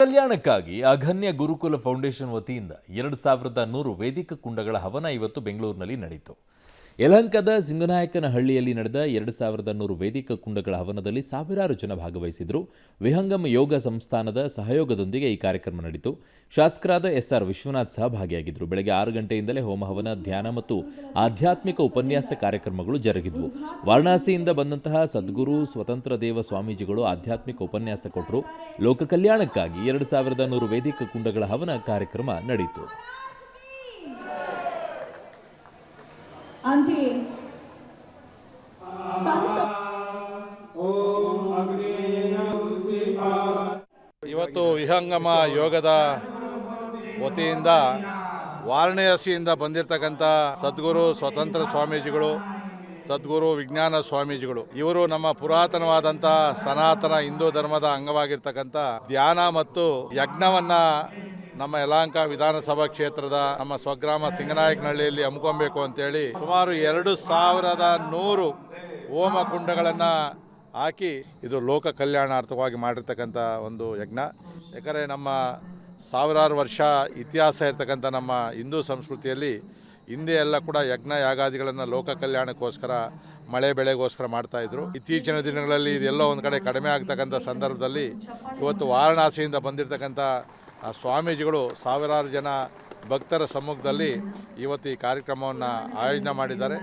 ಕಲ್ಯಾಣಕ್ಕಾಗಿ ಅಗನ್ಯ ಗುರುಕುಲ ಫೌಂಡೇಶನ್ ವತಿಯಿಂದ 2100 ವೇದಿಕ ಕುಂಡಗಳ ಹವನ ಇವತ್ತು ಬೆಂಗಳೂರಿನಲ್ಲಿ ನಡೆಯಿತು. ಯಲಹಂಕದ ಸಿಂಗನಾಯಕನಹಳ್ಳಿಯಲ್ಲಿ ನಡೆದ 2100 ವೇದಿಕ ಕುಂಡಗಳ ಹವನದಲ್ಲಿ ಸಾವಿರಾರು ಜನ ಭಾಗವಹಿಸಿದರು. ವಿಹಂಗಮ ಯೋಗ ಸಂಸ್ಥಾನದ ಸಹಯೋಗದೊಂದಿಗೆ ಈ ಕಾರ್ಯಕ್ರಮ ನಡೆಯಿತು. ಶಾಸಕರಾದ SR ವಿಶ್ವನಾಥ್ ಸಹಭಾಗಿಯಾಗಿದ್ದರು. ಬೆಳಗ್ಗೆ 6 ಗಂಟೆಯಿಂದಲೇ ಹೋಮಹವನ, ಧ್ಯಾನ ಮತ್ತು ಆಧ್ಯಾತ್ಮಿಕ ಉಪನ್ಯಾಸ ಕಾರ್ಯಕ್ರಮಗಳು ಜರುಗಿದವು. ವಾರಣಾಸಿಯಿಂದ ಬಂದಂತಹ ಸದ್ಗುರು ಸ್ವತಂತ್ರ ದೇವ ಸ್ವಾಮೀಜಿಗಳು ಆಧ್ಯಾತ್ಮಿಕ ಉಪನ್ಯಾಸ ಕೊಟ್ಟರು. ಲೋಕ ಕಲ್ಯಾಣಕ್ಕಾಗಿ 2100 ವೇದಿಕ ಕುಂಡಗಳ ಹವನ ಕಾರ್ಯಕ್ರಮ ನಡೆಯಿತು. ಅಂತೆಯೇ ಇವತ್ತು ವಿಹಂಗಮ ಯೋಗದ ವತಿಯಿಂದ ವಾರಣಾಸಿಯಿಂದ ಬಂದಿರತಕ್ಕಂಥ ಸದ್ಗುರು ಸ್ವತಂತ್ರ ಸ್ವಾಮೀಜಿಗಳು, ಸದ್ಗುರು ವಿಜ್ಞಾನ ಸ್ವಾಮೀಜಿಗಳು, ಇವರು ನಮ್ಮ ಪುರಾತನವಾದಂಥ ಸನಾತನ ಹಿಂದೂ ಧರ್ಮದ ಅಂಗವಾಗಿರ್ತಕ್ಕಂಥ ಧ್ಯಾನ ಮತ್ತು ಯಜ್ಞವನ್ನ ನಮ್ಮ ಯಲಹಂಕ ವಿಧಾನಸಭಾ ಕ್ಷೇತ್ರದ ನಮ್ಮ ಸ್ವಗ್ರಾಮ ಸಿಂಗನಾಯಕನಹಳ್ಳಿಯಲ್ಲಿ ಹಮ್ಮಿಕೊಬೇಕು ಅಂತೇಳಿ ಸುಮಾರು 2100 ಹೋಮ ಕುಂಡಗಳನ್ನು ಹಾಕಿ ಇದು ಲೋಕ ಕಲ್ಯಾಣಾರ್ಥವಾಗಿ ಮಾಡಿರ್ತಕ್ಕಂಥ ಒಂದು ಯಜ್ಞ. ಯಾಕಂದರೆ ನಮ್ಮ ಸಾವಿರಾರು ವರ್ಷ ಇತಿಹಾಸ ಇರ್ತಕ್ಕಂಥ ನಮ್ಮ ಹಿಂದೂ ಸಂಸ್ಕೃತಿಯಲ್ಲಿ ಹಿಂದೆ ಎಲ್ಲ ಕೂಡ ಯಜ್ಞ ಯಾಗಾದಿಗಳನ್ನು ಲೋಕ ಕಲ್ಯಾಣಕ್ಕೋಸ್ಕರ, ಮಳೆ ಬೆಳೆಗೋಸ್ಕರ ಮಾಡ್ತಾಯಿದ್ರು. ಇತ್ತೀಚಿನ ದಿನಗಳಲ್ಲಿ ಇದೆಲ್ಲೋ ಒಂದು ಕಡೆ ಕಡಿಮೆ ಆಗ್ತಕ್ಕಂಥ ಸಂದರ್ಭದಲ್ಲಿ ಇವತ್ತು ವಾರಣಾಸಿಯಿಂದ ಬಂದಿರತಕ್ಕಂಥ ಸ್ವಾಮೀಜಿಗಳು ಸಾವಿರಾರು ಜನ ಭಕ್ತರ ಸಮ್ಮುಖದಲ್ಲಿ ಇವತ್ತು ಈ ಕಾರ್ಯಕ್ರಮವನ್ನು ಆಯೋಜನೆ ಮಾಡಿದ್ದಾರೆ.